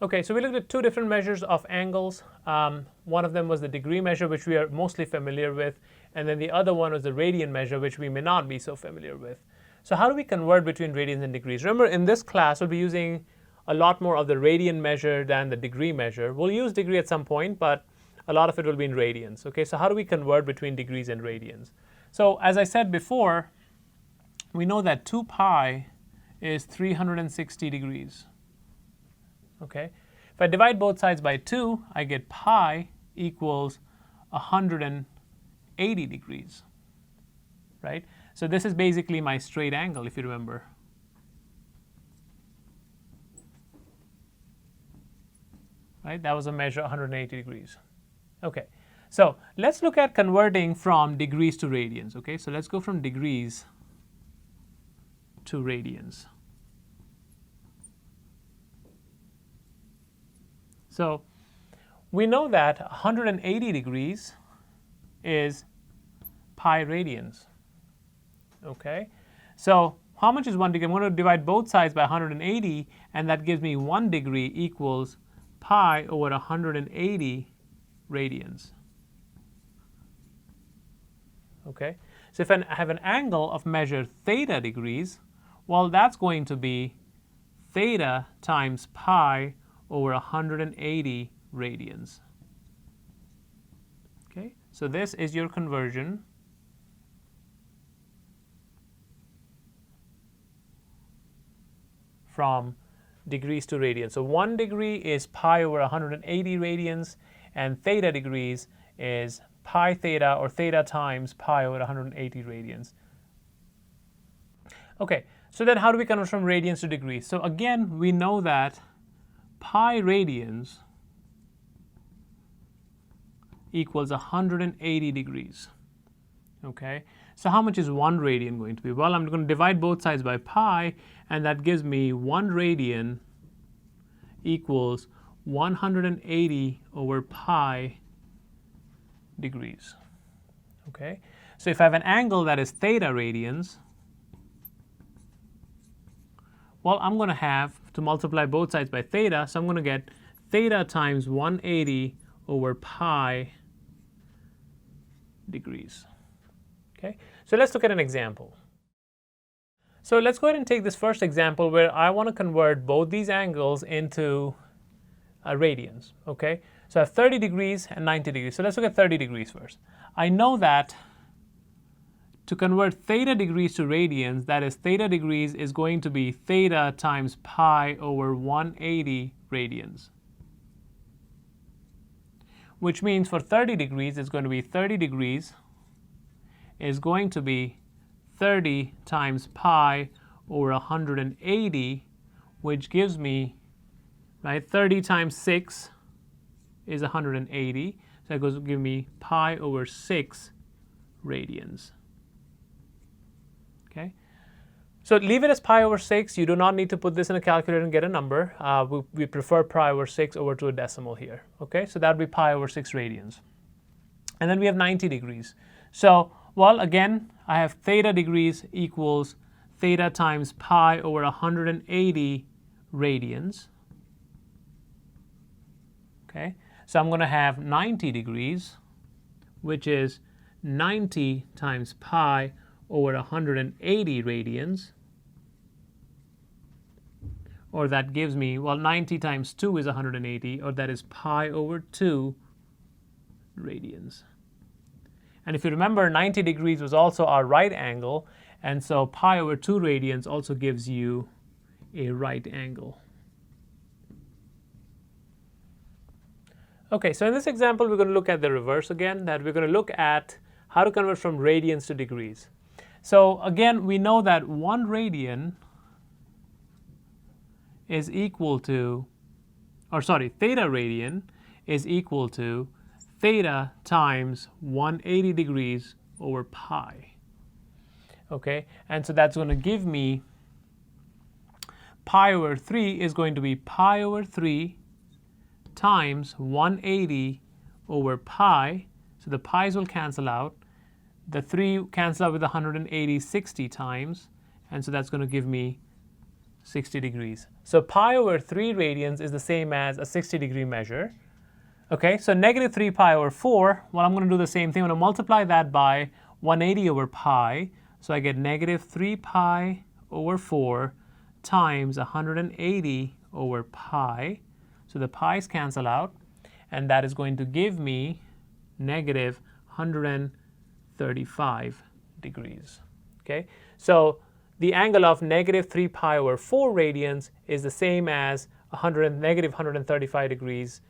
Okay, so we looked at two different measures of angles. One of them was the degree measure, which we are mostly familiar with, and then the other one was the radian measure, which we may not be so familiar with. So how do we convert between radians and degrees? Remember, in this class, we'll be using a lot more of the radian measure than the degree measure. We'll use degree at some point, but a lot of it will be in radians. Okay, so how do we convert between degrees and radians? So as I said before, we know that 2 pi is 360 degrees. Okay, if I divide both sides by 2, I get pi equals 180 degrees, right? So this is basically my straight angle, if you remember. Right, that was a measure 180 degrees. Okay, so let's look at converting from degrees to radians. Okay, so let's go from degrees to radians. So we know that 180 degrees is pi radians. Okay, so how much is 1 degree? I'm going to divide both sides by 180, and that gives me 1 degree equals pi over 180 radians. Okay, so if I have an angle of measure theta degrees, well, that's going to be theta times pi over 180 radians. Okay, so this is your conversion from degrees to radians. So 1 degree is pi over 180 radians, and theta degrees is pi theta, or theta times pi over 180 radians. Okay, so then how do we convert from radians to degrees? So again, we know that pi radians equals 180 degrees. Okay, so how much is 1 radian going to be? Well, I'm going to divide both sides by pi, and that gives me 1 radian equals 180 over pi degrees. Okay, so if I have an angle that is theta radians, well, I'm going to have to multiply both sides by theta, so I'm going to get theta times 180 over pi degrees. Okay, so let's look at an example. So let's go ahead and take this first example where I want to convert both these angles into radians. Okay, so I have 30 degrees and 90 degrees. So let's look at 30 degrees first. I know that to convert theta degrees to radians, that is, theta degrees is going to be theta times pi over 180 radians. Which means for 30 degrees, it's going to be 30 degrees is going to be 30 times pi over 180, which gives me, right, 30 times 6 is 180. So that goes to give me pi over 6 radians. Okay, so leave it as pi over 6. You do not need to put this in a calculator and get a number. We prefer pi over 6 over to a decimal here. Okay, so that would be pi over 6 radians. And then we have 90 degrees. So, well, again, I have theta degrees equals theta times pi over 180 radians. Okay, so I'm going to have 90 degrees, which is 90 times pi over 180 radians, or that gives me, well, 90 times 2 is 180, or that is pi over 2 radians. And if you remember, 90 degrees was also our right angle, and so pi over 2 radians also gives you a right angle. Okay, so in this example, we're going to look at the reverse again, that we're going to look at how to convert from radians to degrees. So again, we know that 1 radian is equal to, theta radian is equal to theta times 180 degrees over pi. Okay, and so that's going to give me pi over 3 is going to be pi over 3 times 180 over pi. So the pi's will cancel out. The 3 cancel out with 180 60 times, and so that's going to give me 60 degrees. So pi over 3 radians is the same as a 60-degree measure. Okay, so negative 3 pi over 4, well, I'm going to do the same thing. I'm going to multiply that by 180 over pi. So I get negative 3 pi over 4 times 180 over pi. So the pi's cancel out, and that is going to give me negative 135 degrees. Okay, so the angle of negative 3 pi over 4 radians is the same as negative 135 degrees